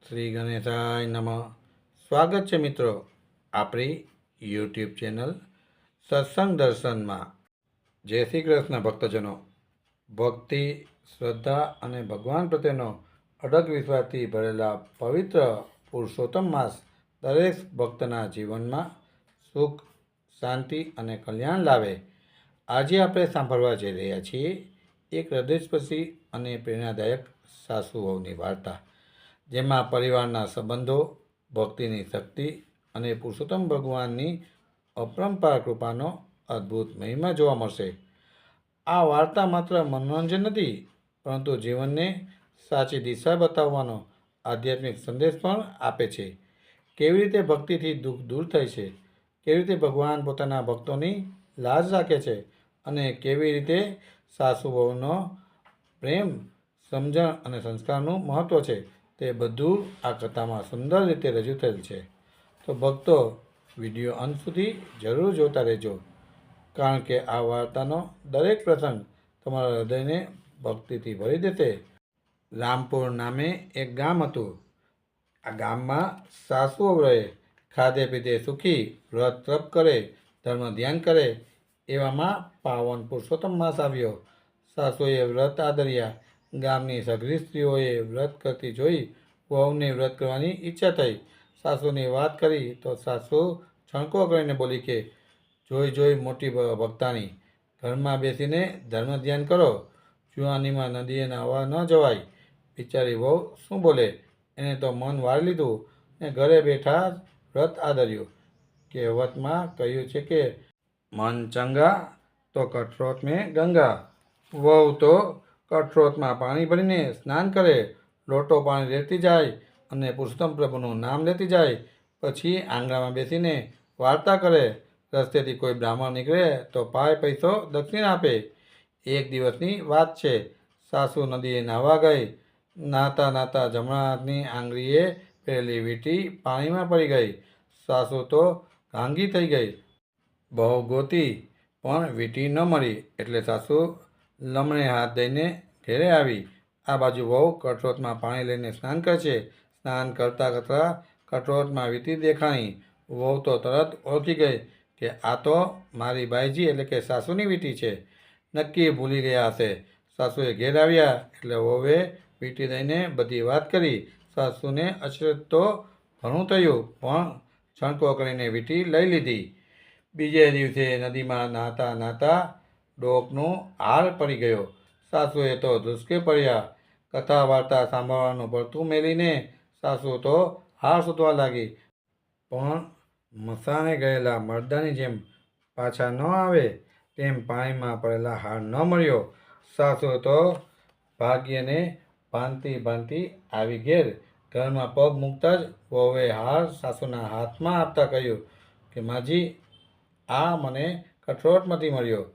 શ્રી ગણેશાય નમઃ. સ્વાગત છે મિત્રો આપણી યુટ્યુબ ચેનલ સત્સંગ દર્શનમાં. જય શ્રી કૃષ્ણ ભક્તજનો. ભક્તિ, શ્રદ્ધા અને ભગવાન પ્રત્યેનો અડગ વિશ્વાસથી ભરેલા પવિત્ર પુરુષોત્તમ માસ દરેક ભક્તના જીવનમાં સુખ, શાંતિ અને કલ્યાણ લાવે. આજે આપણે સાંભળવા જઈ રહ્યા છીએ એક હૃદયસ્પર્શી અને પ્રેરણાદાયક સાસુ વહુની વાર્તા, જેમાં પરિવારના સંબંધો, ભક્તિની શક્તિ અને પુરુષોત્તમ ભગવાનની અપરંપાર કૃપાનો અદ્ભુત મહિમા જોવા મળશે. આ વાર્તા માત્ર મનોરંજન નથી, પરંતુ જીવનને સાચી દિશા બતાવવાનો આધ્યાત્મિક સંદેશ પણ આપે છે. કેવી રીતે ભક્તિથી દુઃખ દૂર થાય છે, કેવી રીતે ભગવાન પોતાના ભક્તોની લાજ રાખે છે, અને કેવી રીતે સાસુ વહુનો પ્રેમ, સમજણ અને સંસ્કારનું મહત્ત્વ છે, તે બધું આ કથામાં સુંદર રીતે રજૂ થયેલ છે. તો ભક્તો, વિડીયો અંત સુધી જરૂર જોતા રહેજો, કારણ કે આ વાર્તાનો દરેક પ્રસંગ તમારા હૃદયને ભક્તિથી ભરી દેશે. રામપુર નામે એક ગામ હતું. આ ગામમાં સાસુ વહુ રહે, ખાધે પીધે સુખી, વ્રત તપ કરે, ધર્મ ધ્યાન કરે. એવામાં પાવન પુરુષોત્તમ માસ આવ્યો. સાસુએ વ્રત આદર્યા. ગામની સઘળી સ્ત્રીઓએ વ્રત કરતી જોઈ વહુને વ્રત કરવાની ઈચ્છા થઈ. સાસુની વાત કરી તો સાસુ છણકો કરીને બોલી કે જોઈ મોટી ભક્તાણી, ઘરમાં બેસીને ધર્મ ધ્યાન કરો, જુવાનીમાં નદીએ નાહવા ન જવાય. બિચારી વહુ શું બોલે, એને તો મન વાળી લીધું ને ઘરે બેઠા જ વ્રત આદર્યું. કહેવતમાં કહ્યું છે કે મન ચંગા તો કઠોત મેં ગંગા. વહુ તો કઠોતમાં પાણી ભરીને સ્નાન કરે, લોટો પાણી રેડતી જાય અને પુરુષોત્તમ પ્રભુનું નામ લેતી જાય. પછી આંગણામાં બેસીને વાર્તા કરે. રસ્તેથી કોઈ બ્રાહ્મણ નીકળે તો પાય પૈસો દક્ષિણા આપે. એક દિવસની વાત છે. સાસુ નદીએ નાહવા ગઈ. નાહતા નાહતા જમણા હાથની આંગળીએ પહેરેલી વીંટી પાણીમાં પડી ગઈ. સાસુ તો ઘાંગી થઈ ગઈ. બહુ ગોતી પણ વીંટી ન મળી, એટલે સાસુ લમણે હાથ દઈને ઘેરે આવી. આ બાજુ વહુ કઠોતમાં પાણી લઈને સ્નાન કરે છે. સ્નાન કરતાં કરતાં કઠોતમાં વીંટી દેખાણી. વહુ તો તરત ઓળખી ગઈ કે આ તો મારી બાઈજી એટલે કે સાસુની વીંટી છે. નક્કી ભૂલી ગયા હશે. સાસુએ ઘેર આવ્યા એટલે વહુએ વીંટી દઈને બધી વાત કરી. સાસુને અચરજ તો ઘણું થયું, પણ છણકો કરીને વીંટી લઈ લીધી. બીજે દિવસે નદીમાં નાહતા નાહતા ડોકનો હાર પડી ગયો. સાસુએ તો ધ્રુસકે પડ્યા. કથા વાર્તા સાંભળવાનું પડતું મેલીને સાસુ તો હાર શોધવા લાગી, પણ મસાણે ગયેલા મરદાની જેમ પાછા ન આવે તેમ પાણીમાં પડેલા હાર ન મળ્યો. સાસુ તો ભાગ્યને ભાંતિ આવી ઘેર. ઘરમાં પગ મૂકતા જ વહુએ હાર સાસુના હાથમાં આપતા કહ્યું કે માજી, આ મને કઠોળમાંથી મળ્યો.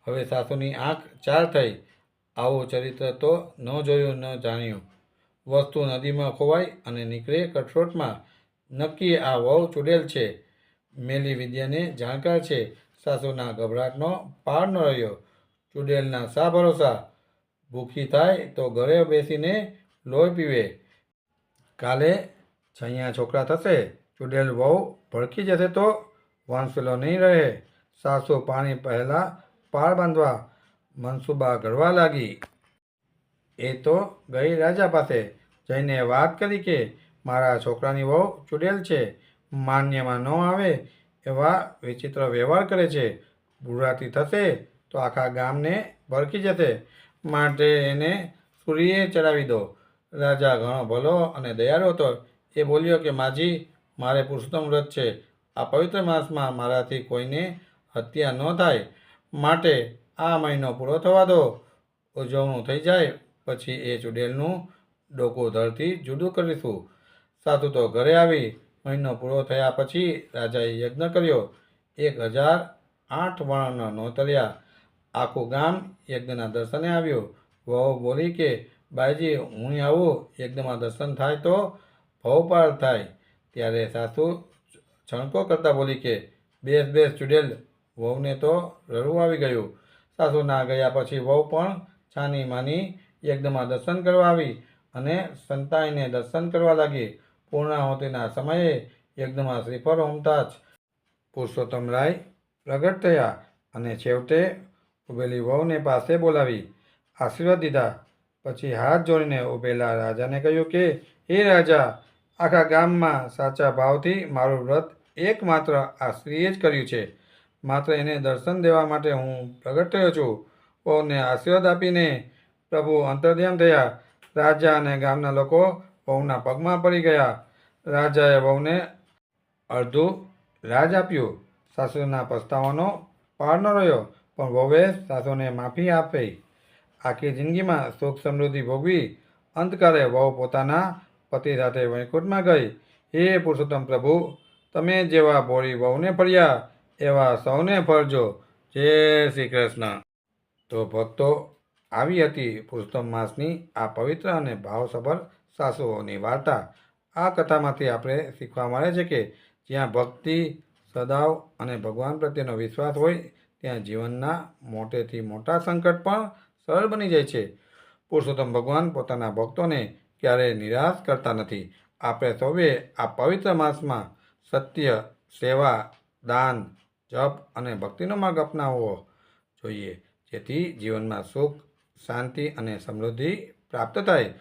હવે સાસુની આંખ ચાર થઈ. આવું ચરિત્ર તો ન જોયું ન જાણ્યું. વસ્તુ નદીમાં ખોવાય અને નીકળે કઠોળમાં. નક્કી આ વહુ ચૂડેલ છે, મેલી વિદ્યાને જાણકાર છે. સાસુના ગભરાટનો પાર ન રહ્યો. ચૂડેલના શા ભરોસા? ભૂખી થાય તો ઘરે બેસીને લોહી પીવે. કાલે છૈયા છોકરા થશે. ચૂડેલ વહુ ભડકી જશે તો વંશવેલો નહીં રહે. સાસુ પાણી પહેલાં પાર બાંધવા મનસૂબા ઘડવા લાગી. એ તો ગઈ રાજા પાસે. જઈને વાત કરી કે મારા છોકરાની વહુ ચૂડેલ છે, માન્યમાં ન આવે એવા વિચિત્ર વ્યવહાર કરે છે. બુરાતી થશે તો આખા ગામને ભડકી જશે, માટે એને સૂલીએ ચડાવી દો. રાજા ઘણો ભલો અને દયાળુ હતો. એ બોલ્યો કે માજી, મારે પુરુષોત્તમ વ્રત છે. આ પવિત્ર માસમાં મારાથી કોઈને હત્યા ન થાય, માટે આ મહિનો પૂરો થવા દો. ઉજવણું થઈ જાય પછી એ ચૂડેલનું ડોકું ધરથી જુદું કરીશું. સાસુ તો ઘરે આવી. મહિનો પૂરો થયા પછી રાજાએ યજ્ઞ કર્યો. 1008 વર્ણ નોતર્યા. આખું ગામ યજ્ઞના દર્શને આવ્યું. વહુ બોલી કે બાઈજી, હું આવું, યજ્ઞમાં દર્શન થાય તો ભવ પાર થાય. ત્યારે સાસુ છણકો કરતાં બોલી કે બેસ ચૂડેલ. વહુને તો રડવું આવી ગયું. સાસુના ગયા પછી વહુ પણ છાની માની યજ્ઞમાં દર્શન કરવા આવી. અને સંતાઈને દર્શન કરવા લાગી. પૂર્ણાહુતિના સમયે યજ્ઞમાં શ્રીફળ હોમતા જ પુરુષોત્તમ રાય પ્રગટ થયા અને છેવટે ઉભેલી વહુને પાસે બોલાવી આશીર્વાદ દીધા. પછી હાથ જોડીને ઉભેલા રાજાને કહ્યું કે, હે રાજા, આખા ગામમાં સાચા ભાવથી મારું વ્રત એકમાત્ર આ સ્ત્રીએ જ કર્યું છે. માત્ર એને દર્શન દેવા માટે હું પ્રગટ થયો છું. વહુને આશીર્વાદ આપીને પ્રભુ અંતર્ધ્યાન થયા. રાજા અને ગામના લોકો વહુના પગમાં પડી ગયા. રાજાએ વહુને અડધું રાજ આપ્યું. સાસુના પસ્તાવાનો પાર ન રહ્યો, પણ વહુએ સાસુને માફી આપી. આખી જિંદગીમાં સુખ સમૃદ્ધિ ભોગવી અંતકાલે વહુ પોતાના પતિ સાથે વૈકુંઠમાં ગઈ. હે પુરુષોત્તમ પ્રભુ, તમે જેવા ભોળી વહુને ફળ્યા એવા સૌને ફળજો. જય શ્રી કૃષ્ણ. તો ભક્તો, આવી હતી પુરુષોત્તમ માસની આ પવિત્ર અને ભાવસભર સાસુઓની વાર્તા. આ કથામાંથી આપણે શીખવા મળે છે કે જ્યાં ભક્તિ, સદાવ અને ભગવાન પ્રત્યેનો વિશ્વાસ હોય ત્યાં જીવનના મોટેથી મોટા સંકટ પણ સરળ બની જાય છે. પુરુષોત્તમ ભગવાન પોતાના ભક્તોને ક્યારેય નિરાશ કરતા નથી. આપણે સૌએ આ પવિત્ર માસમાં સત્ય, સેવા, દાન, જપ અને ભક્તિનો માર્ગ અપનાવવો જોઈએ, જેથી જીવનમાં સુખ, શાંતિ અને સમૃદ્ધિ પ્રાપ્ત થાય.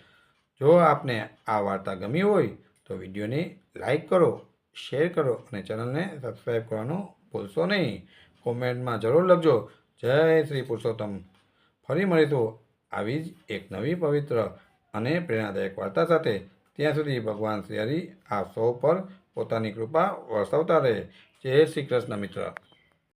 જો આપને આ વાર્તા ગમી હોય તો વિડીયોને લાઈક કરો, શેર કરો અને ચેનલને સબસ્ક્રાઈબ કરવાનું ભૂલશો નહીં. કોમેન્ટમાં જરૂર લખજો, જય શ્રી પુરુષોત્તમ. ફરી મળીશું આવી જ એક નવી પવિત્ર અને પ્રેરણાદાયક વાર્તા સાથે. ત્યાં સુધી ભગવાન શ્રી હરિ આપ સૌ પર પોતાની કૃપા વરસાવતા રહે. જય શ્રી કૃષ્ણ મિત્ર.